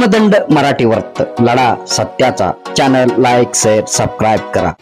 धर्मदंड मराठी वर्त लढा सत्याचा चॅनल लाईक शेअर सबस्क्राईब करा।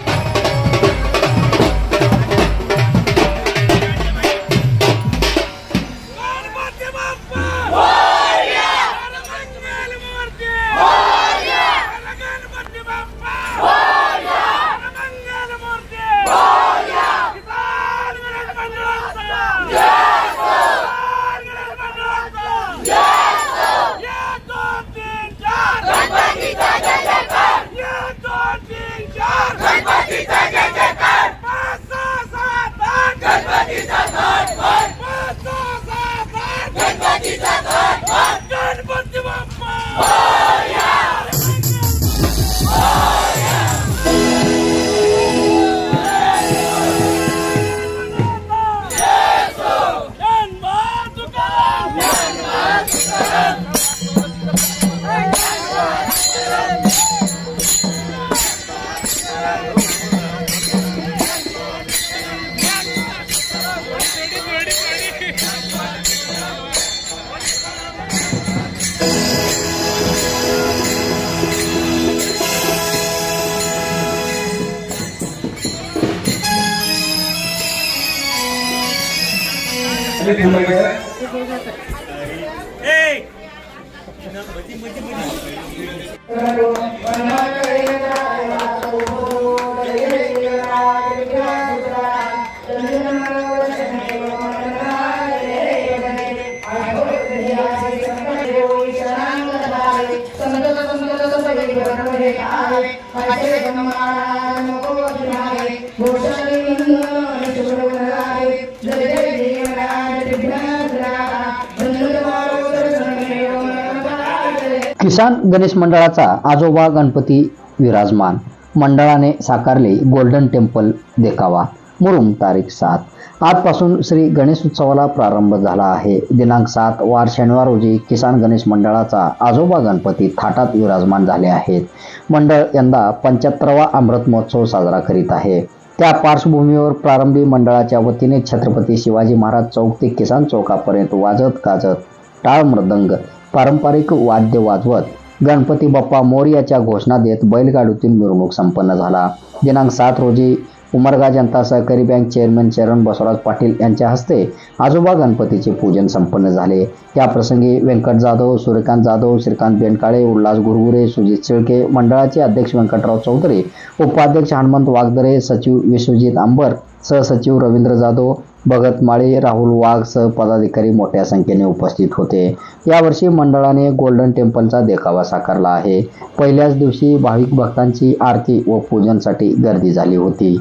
किसान गणेश मंडळाचा आजोबा गणपती विराजमान, मंडळाने साकारले गोल्डन टेम्पल देखावा। मुरुम तारीख 7 आजपासून श्री गणेश उत्सवाला प्रारंभ झाला आहे। दिनांक 7 वार शनिवार रोजी किसान गणेश मंडळाचा आजोबा गणपती थाटात विराजमान झाले आहेत। मंडळ यंदा 75वा अमृत महोत्सव साजरा करीत आहे। त्या पार्श्वभूमीवर प्रारंभी मंडळाच्या वतीने छत्रपती शिवाजी महाराज चौक ते किसान चौकापर्यंत वाजत गाजत टाळ मृदंग पारंपरिक वाद्य वाजवत गणपती बाप्पा मोरयाच्या घोषणा देत बैलगाडीतून मिरवणूक संपन्न झाला। दिनांक 7 रोजी उमरगा जनता सहकारी बँक चेअरमन चरण बसवराज पाटील यांच्या हस्ते आजोबा गणपतीचे पूजन संपन्न झाले। या प्रसंगी व्यंकट जाधव, सूर्यकांत जाधव, श्रीकांत बेनकाळे, उल्हास गुरगुरे, सुजित शेळके, मंडळाचे अध्यक्ष व्यंकटराव चौधरी, उपाध्यक्ष हनुमंत वागदरे, सचिव विश्वजित अंबर, सहसचिव रवींद्र जाधव, भगत माळे, राहुल वाघ सह पदाधिकारी मोठ्या संख्येने उपस्थित होते। यावर्षी मंडळाने गोल्डन टेम्पलचा देखावा साकारला आहे। पहिल्याच दिवशी भाविक भक्तांची आरती व पूजनसाठी गर्दी झाली होती।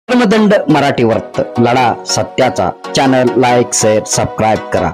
धर्मदंड मराठी वर्त लढा सत्याचा चॅनल लाईक शेअर सबस्क्राईब करा।